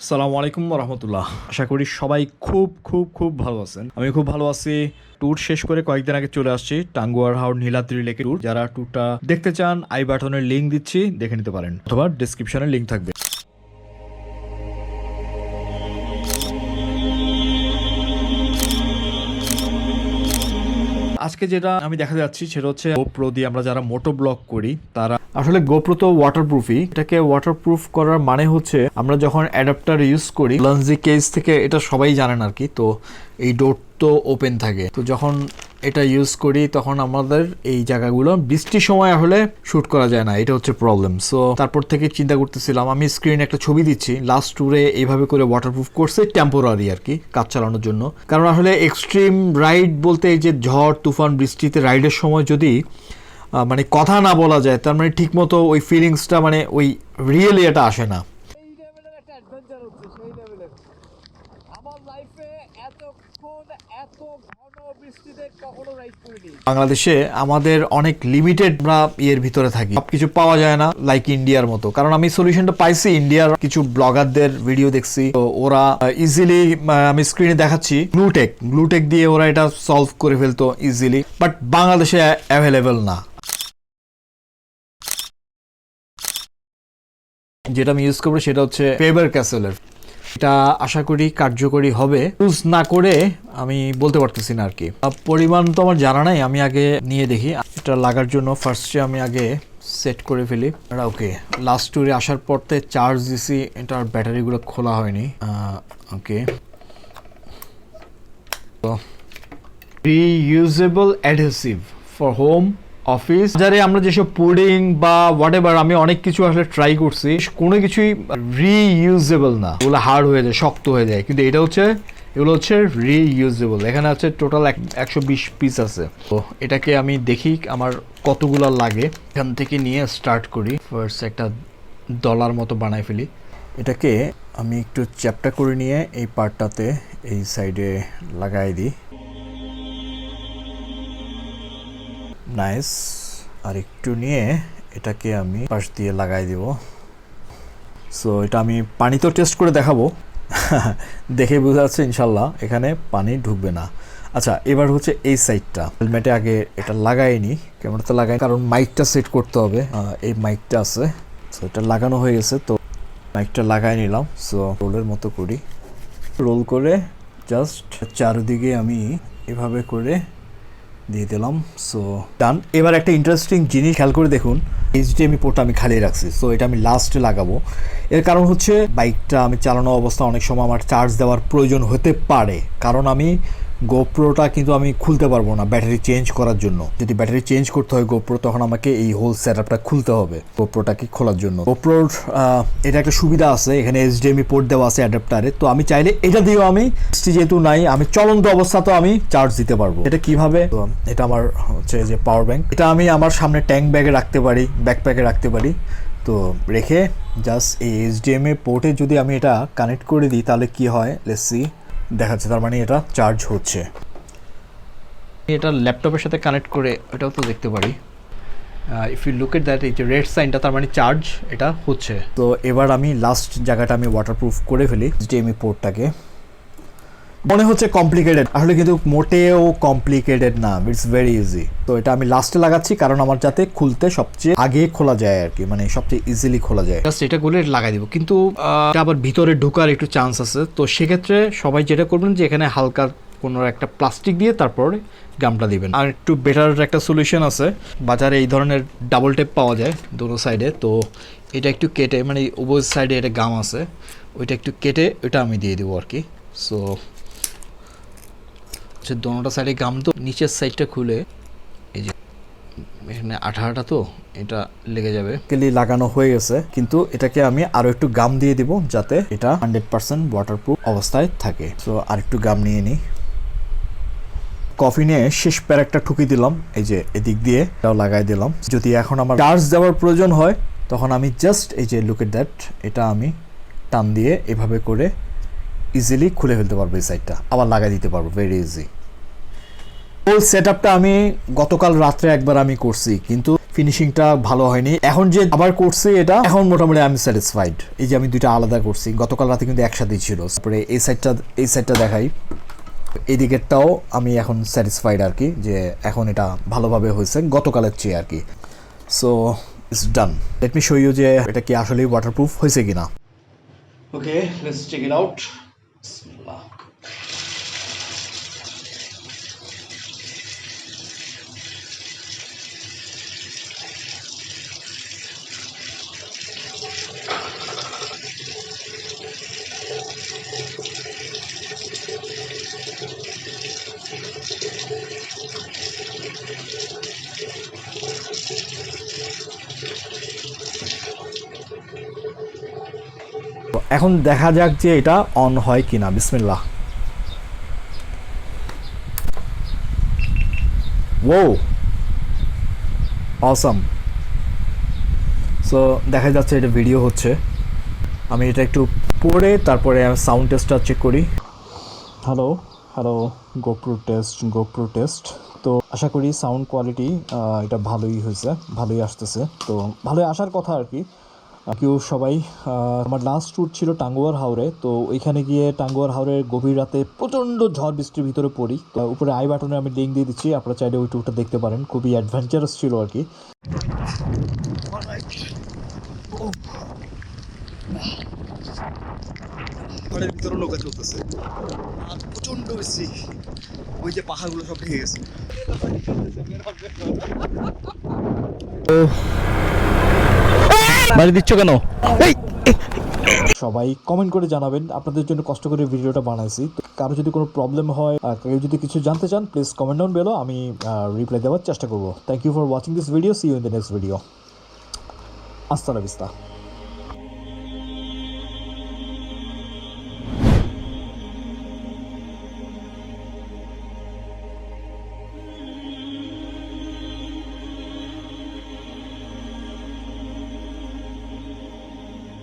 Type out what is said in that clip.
আসসালামু আলাইকুম রহমতুল্লাহ। আশা করি সবাই খুব খুব খুব ভালো আছেন। আমি খুব ভালো আছি। ট্যুর শেষ করে কয়েকদিন আগে চলে আসছি টাঙ্গুয়ার হাওর নীলাদ্রি লেকের ট্যুর। যারা ট্যুরটা দেখতে চান আই বাটনের লিঙ্ক দিচ্ছি, দেখে নিতে পারেন, অথবা ডেসক্রিপশনে লিঙ্ক থাকবে। আজকে যেটা আমি দেখা যাচ্ছি সেটা হচ্ছে গোপ্রো দিয়ে আমরা যারা মোটো ব্লগ করি তারা আসলে গোপ্রো তো ওয়াটারপ্রুফই। এটাকে ওয়াটারপ্রুফ করার মানে হচ্ছে আমরা যখন অ্যাডাপ্টার ইউজ করি লঞ্জি কেস থেকে, এটা সবাই জানেন আর কি, তো এই ডোর তো ওপেন থাকে, তো যখন এটা ইউজ করি তখন আমাদের এই জায়গাগুলো বৃষ্টির সময় হলে শ্যুট করা যায় না, এটা হচ্ছে প্রবলেম। সো তারপর থেকে চিন্তা করতেছিলাম, আমি স্ক্রিনে একটা ছবি দিচ্ছি, লাস্ট ট্যুরে এইভাবে করে ওয়াটারপ্রুফ করছে টেম্পোরারি আর কি, কাজ চালানোর জন্য। কারণ আসলে এক্সট্রিম রাইড বলতে এই যে ঝড় তুফান বৃষ্টিতে রাইডের সময় যদি মানে কথা না বলা যায়, তার মানে ঠিক মতো ওই ফিলিংসটা মানে ওই রিয়েলি এটা আসে না। বাংলাদেশে আমাদের অনেক লিমিটেড, আমরা ইয়ের ভিতরে থাকি, সবকিছু পাওয়া যায় না লাইক ইন্ডিয়ার মতো। কারণ আমি সলিউশনটা পাইছি ইন্ডিয়ার কিছু ব্লগারদের ভিডিও দেখছি, তো ওরা ইজিলি, আমি স্ক্রিনে দেখাচ্ছি, গ্লুটেক দিয়ে ওরা এটা সলভ করে ফেলতো ইজিলি, বাট বাংলাদেশে অ্যাভেলেবেল না। যেটা আমি ইউজ করবো সেটা হচ্ছে ফেবার ক্যাসেলের। এটা আশা করি কার্যকরী হবে। ইউজ না করে আমি বলতে পারতেছি না আর কি, পরিমাণ তো আমার জানা নাই, আমি আগে নিয়ে দেখি। এটা লাগার জন্য ফার্স্টে আমি আগে সেট করে ফেলি। ওকে, লাস্ট ট্যুরে আসার পর থেকে চার্জ দিছি, এটার ব্যাটারিগুলো খোলা হয়নি। ওকে, তো reusable adhesive for home office. যারা আমরা যেসব পুডিং বা হোয়াট এভার, আমি অনেক কিছু আসলে ট্রাই করছি, কোনো কিছুই রিইউজেবল না, ওগুলো হার্ড হয়ে যায়, শক্ত হয়ে যায়। কিন্তু এটা হচ্ছে, এগুলো হচ্ছে রিইউজেবল। এখানে আছে টোটাল 120 পিস আছে। তো এটাকে আমি দেখি আমার কতগুলো লাগে, এখান থেকে নিয়ে স্টার্ট করি। ফার্স্ট একটা ডলার মতো বানাই ফেলি। এটাকে আমি একটু চ্যাপটা করে নিয়ে এই পার্টটাতে এই সাইডে লাগাই দিই। নাইস। আর একটু নিয়ে এটাকে আমি পাশ দিয়ে লাগাই দিব। সো এটা আমি পানি তো টেস্ট করে দেখাবো দেখে বোঝা যাচ্ছে ইনশাল্লাহ এখানে পানি ঢুকবে না। আচ্ছা, এবার হচ্ছে এই সাইডটা হেলমেটে আগে এটা লাগাইনি, ক্যামেরাতে লাগাই, কারণ মাইকটা সেট করতে হবে। এই মাইকটা আছে, সো এটা লাগানো হয়ে গেছে, তো মাইকটা লাগাই নিলাম। সো রোলের মতো করি, রোল করে জাস্ট চারদিকে আমি এভাবে করে দিয়ে দিলাম। সো ডান। এবার একটা ইন্টারেস্টিং জিনিস খেয়াল করে দেখুন, এইচডিএমআই পোর্টটা আমি খালি রাখছি, সো এটা আমি লাস্টে লাগাবো। এর কারণ হচ্ছে বাইকটা আমি চালানো অবস্থা অনেক সময় আমার চার্জ দেওয়ার প্রয়োজন হতে পারে, কারণ আমি গোপ্রোটা কিন্তু আমি খুলতে পারবো না ব্যাটারি চেঞ্জ করার জন্য। যদি ব্যাটারি চেঞ্জ করতে হয় গোপ্রো, তখন আমাকে এই হোল সেটআপটা খুলতে হবে গোপ্রোটাকে খোলার জন্য। গোপ্রোর এটা একটা সুবিধা আছে, এখানে এইচডিএমআই পোর্ট দেওয়া আছে অ্যাডাপ্টারে, তো আমি চাইলে এটা দিয়েও আমি যেহেতু নাই, আমি চলন্ত অবস্থাতেও আমি চার্জ দিতে পারবো। এটা কিভাবে? এটা আমার হচ্ছে যে পাওয়ার ব্যাংক, এটা আমি আমার সামনে ট্যাঙ্ক ব্যাগে রাখতে পারি, ব্যাকপ্যাকে রাখতে পারি। তো রেখে জাস্ট এই এইচডিএমআই পোর্টে যদি আমি এটা কানেক্ট করে দিই, তাহলে কি হয় লেটস সি। দেখাচ্ছে, তার মানে এটা চার্জ হচ্ছে। এটা ল্যাপটপের সাথে কানেক্ট করে এটাও তো দেখতে পারি, if you look at that, এই যে রেড সাইনটা, তার মানে চার্জ এটা হচ্ছে। তো এবার আমি লাস্ট জায়গাটা আমি ওয়াটারপ্রুফ করে ফেলি এইচডিএমআই পোর্টটাকে। মনে হচ্ছে কমপ্লিকেটেড, আসলে কিন্তু মোটেও কমপ্লিকেটেড না, ইটস ভেরি ইজি। তো এটা আমি লাস্টে লাগাচ্ছি, কারণ আমার যাতে খুলতে সবচেয়ে আগে খোলা যায় আর কি, মানে সবচেয়ে ইজিলি খোলা যায়। জাস্ট এটা গুলো লাগাই দিব, কিন্তু এটা আবার ভিতরে ঢোকার একটু চান্স আছে। তো সেক্ষেত্রে সবাই যেটা করবেন যে এখানে হালকা কোনো একটা প্লাস্টিক দিয়ে তারপর গামটা দিবেন। আর একটু বেটার একটা সলিউশন আছে, বাজারে এই ধরনের ডাবল টেপ পাওয়া যায় দোনো সাইডে। তো এটা একটু কেটে, মানে উভয় সাইডে এটা গাম আছে, ওইটা একটু কেটে ওইটা আমি দিয়ে দেবো আর কি। সো দোনোটা সাইডে গাম, তো নিচের সাইডটা খুলে এই যে এখানে আঠা তো এটা লেগে যাবে। লাগানো হয়ে গেছে, কিন্তু এটাকে আমি আরো একটু গাম দিয়ে দিব যাতে এটা 100% ওয়াটারপ্রুফ অবস্থায় থাকে। সো আর একটু গাম নিয়ে নিই। কফি নিয়ে শেষ প্যারেকটা ঠুকি দিলাম, এই যে এদিক দিয়ে এটাও লাগাই দিলাম। যদি এখন আমার চার্জ দেওয়ার প্রয়োজন হয়, তখন আমি জাস্ট এই যে লুক এট দ্যাট, এটা আমি টান দিয়ে এভাবে করে ইজিলি খুলে ফেলতে পারবো, এই সাইডটা আবার লাগাই দিতে পারবো, ভেরি ইজি। হোল সেটআপটা আমি গতকাল রাত্রে একবার আমি করছি, কিন্তু ফিনিশিংটা ভালো হয়নি। এখন যে আবার করছি এটা, এখন মোটামুটি আমি স্যাটিসফাইড। এই যে আমি দুইটা আলাদা করছি, গতকাল রাতে কিন্তু একসাথেই ছিল। তারপরে এই সাইডটা দেখাই, এই দিকেরটাও আমি এখন স্যাটিসফাইড আর কি, যে এখন এটা ভালোভাবে হয়েছে গতকালের চেয়ে আর কি। So it's done. Let me show you যে এটা কি আসলেই ওয়াটারপ্রুফ হয়েছে কিনা। Okay, let's check it out. এখন দেখা যাক যে এটা অন হয় কিনা। বিসমিল্লাহ। ও অসাম। সো দেখা যাচ্ছে এটা ভিডিও হচ্ছে। আমি এটা একটু পড়ে তারপরে সাউন্ড টেস্টটা চেক করি। Hello hello, GoPro test. তো আশা করি সাউন্ড কোয়ালিটি এটা ভালোই হয়েছে, ভালোই আসতেছে। তো ভালোই আসার কথা আর কি। কেউ সবাই, আমার লাস্ট ট্যুর ছিল টাঙ্গুয়ার হাওরে। তো ওইখানে গিয়ে টাঙ্গুয়ার হাওরের গভীর রাতে প্রচণ্ড ঝড় বৃষ্টির ভিতরে পড়ি। তো উপরে আই বাটনে আমি লিঙ্ক দিয়ে দিচ্ছি, আপনারা চাইলে ওই ট্যুরটা দেখতে পারেন। খুবই অ্যাডভেঞ্চারাস ছিল আর কি। ঘরের ভিতরে নৌকা চলতেছে আর প্রচণ্ড বেশি, ওই যে পাহাড়গুলো সব ভেঙে গেছে। বাড়ি দিচ্ছ কেন? সবাই কমেন্ট করে জানাবেন, আপনাদের জন্য কষ্ট করে ভিডিওটা বানাইছি। কারো যদি কোনো প্রবলেম হয়, কেউ যদি কিছু জানতে চান, প্লিজ কমেন্ট ডাউন বেলো, আমি রিপ্লাই দেওয়ার চেষ্টা করবো। Thank you for watching this video. See you in the next video. আস্তা লা ভিস্তা।